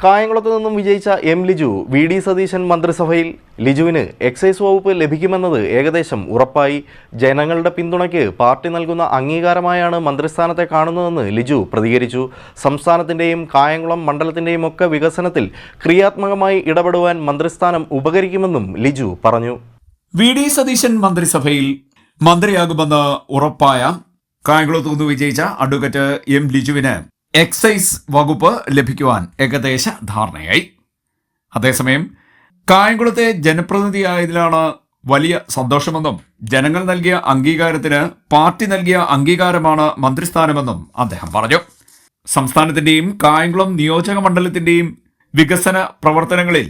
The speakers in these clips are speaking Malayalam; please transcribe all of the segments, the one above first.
കായംകുളത്ത് നിന്നും വിജയിച്ച എം ലിജു വി.ഡി. സതീശൻ മന്ത്രിസഭയിൽ ലിജുവിന് എക്സൈസ് വകുപ്പ് ലഭിക്കുമെന്നത് ഏകദേശം ഉറപ്പായി. ജനങ്ങളുടെ പിന്തുണയ്ക്ക് പാർട്ടി നൽകുന്ന അംഗീകാരമായാണ് മന്ത്രിസ്ഥാനത്തെ കാണുന്നതെന്ന് ലിജു പ്രതികരിച്ചു. സംസ്ഥാനത്തിൻ്റെയും കായംകുളം മണ്ഡലത്തിൻ്റെയും ഒക്കെ വികസനത്തിൽ ക്രിയാത്മകമായി ഇടപെടുവാൻ മന്ത്രിസ്ഥാനം ഉപകരിക്കുമെന്നും ലിജു പറഞ്ഞു. വി.ഡി. സതീശൻ മന്ത്രിസഭയിൽ മന്ത്രിയാകുമെന്ന് ഉറപ്പായ കായംകുളത്ത് നിന്ന് വിജയിച്ച അഡ്വക്കേറ്റ് എം ലിജുവിന് എക്സൈസ് വകുപ്പ് ലഭിക്കുവാൻ ഏകദേശ ധാരണയായി. അതേസമയം കായംകുളത്തെ ജനപ്രതിനിധിയായതിലാണ് വലിയ സന്തോഷമെന്നും ജനങ്ങൾ നൽകിയ അംഗീകാരത്തിന് പാർട്ടി നൽകിയ അംഗീകാരമാണ് മന്ത്രിസ്ഥാനമെന്നും അദ്ദേഹം പറഞ്ഞു. സംസ്ഥാനത്തിന്റെയും കായംകുളം നിയോജക മണ്ഡലത്തിന്റെയും വികസന പ്രവർത്തനങ്ങളിൽ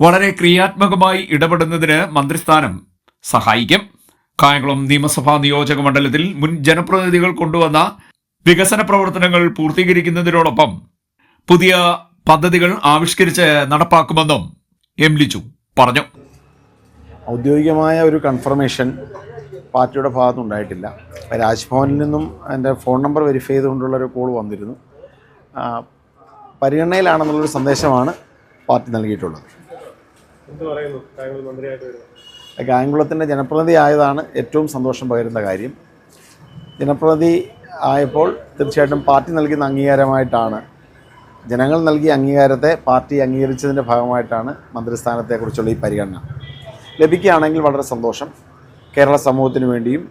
വളരെ ക്രിയാത്മകമായി ഇടപെടുന്നതിന് മന്ത്രിസ്ഥാനം സഹായിക്കും. കായംകുളം നിയമസഭാ നിയോജക മണ്ഡലത്തിൽ മുൻ ജനപ്രതിനിധികൾ കൊണ്ടുവന്ന വികസന പ്രവർത്തനങ്ങൾ പൂർത്തീകരിക്കുന്നതിനോടൊപ്പം പുതിയ പദ്ധതികൾ ആവിഷ്കരിച്ച് നടപ്പാക്കുമെന്നും എം ലിജു പറഞ്ഞു. ഔദ്യോഗികമായ ഒരു കൺഫർമേഷൻ പാർട്ടിയുടെ ഭാഗത്തുനിന്നുണ്ടായിട്ടില്ല. രാജ്ഭവനിൽ നിന്നും എൻ്റെ ഫോൺ നമ്പർ വെരിഫൈ ചെയ്തുകൊണ്ടുള്ളൊരു കോൾ വന്നിരുന്നു. പരിഗണനയിലാണെന്നുള്ളൊരു സന്ദേശമാണ് പാർട്ടി നൽകിയിട്ടുള്ളത്. കായംകുളത്തിൻ്റെ ജനപ്രതിനിധി ആയതാണ് ഏറ്റവും സന്തോഷം പകരുന്ന കാര്യം. ജനപ്രതിനിധി ആയപ്പോൾ തീർച്ചയായിട്ടും പാർട്ടി നൽകുന്ന അംഗീകാരമായിട്ടാണ്, ജനങ്ങൾ നൽകിയ അംഗീകാരത്തെ പാർട്ടി അംഗീകരിച്ചതിൻ്റെ ഭാഗമായിട്ടാണ് മന്ത്രിസ്ഥാനത്തെക്കുറിച്ചുള്ള ഈ പരിഗണന ലഭിക്കുകയാണെങ്കിൽ വളരെ സന്തോഷം. കേരള സമൂഹത്തിന് വേണ്ടിയും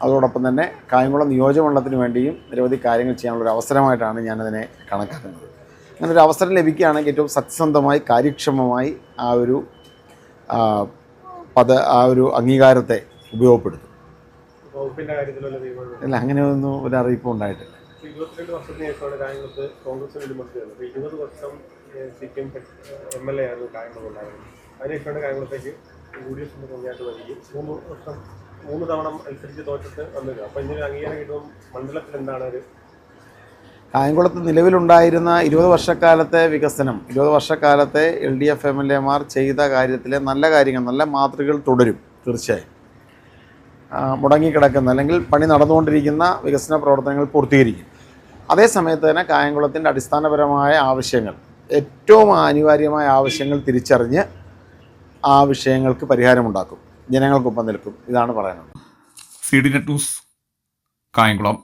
അതോടൊപ്പം തന്നെ കായംകുളം നിയോജകമണ്ഡലത്തിന് വേണ്ടിയും നിരവധി കാര്യങ്ങൾ ചെയ്യാനുള്ളൊരു അവസരമായിട്ടാണ് ഞാനതിനെ കണക്കാക്കുന്നത്. അങ്ങനൊരു അവസരം ലഭിക്കുകയാണെങ്കിൽ ഏറ്റവും സത്യസന്ധമായി കാര്യക്ഷമമായി ആ ഒരു അംഗീകാരത്തെ ഉപയോഗപ്പെടുത്തും. അല്ല, അങ്ങനെയൊന്നും ഒരു അറിയിപ്പ് ഉണ്ടായിട്ടില്ല. 22 വർഷത്തിന് ശേഷമാണ് കായംകുളത്ത് കോൺഗ്രസ് മന്ത്രിയാണ്. 20 വർഷം സിപിഎം MLA ആയിരുന്നു കായംകുളം ഉണ്ടായിരുന്നത്. അതിനുശേഷമാണ് കായംകുളത്തേക്ക് UDF പഞ്ചായത്ത് വരികയും 3 തവണ മത്സരിച്ച് തോറ്റിട്ട് വന്നത്. അപ്പോൾ ഇങ്ങനെ അംഗീകാരം കിട്ടുമ്പോൾ മണ്ഡലത്തിൽ എന്താണ് ഒരു കായംകുളത്ത് നിലവിലുണ്ടായിരുന്ന 20 വർഷക്കാലത്തെ വികസനം, 20 വർഷക്കാലത്തെ LDF MLA മാർ ചെയ്ത കാര്യത്തിലെ നല്ല കാര്യങ്ങൾ, നല്ല മാതൃകകൾ തുടരും. തീർച്ചയായും മുടങ്ങിക്കിടക്കുന്ന അല്ലെങ്കിൽ പണി നടന്നുകൊണ്ടിരിക്കുന്ന വികസന പ്രവർത്തനങ്ങൾ പൂർത്തീകരിക്കും. അതേസമയത്ത് തന്നെ കായംകുളത്തിൻ്റെ അടിസ്ഥാനപരമായ ആവശ്യങ്ങൾ, ഏറ്റവും അനിവാര്യമായ ആവശ്യങ്ങൾ തിരിച്ചറിഞ്ഞ് ആ വിഷയങ്ങൾക്ക് പരിഹാരമുണ്ടാക്കും, ജനങ്ങൾക്കൊപ്പം നിൽക്കും. ഇതാണ് പറയാനുള്ളത്. CDNet news, Kayamkulam.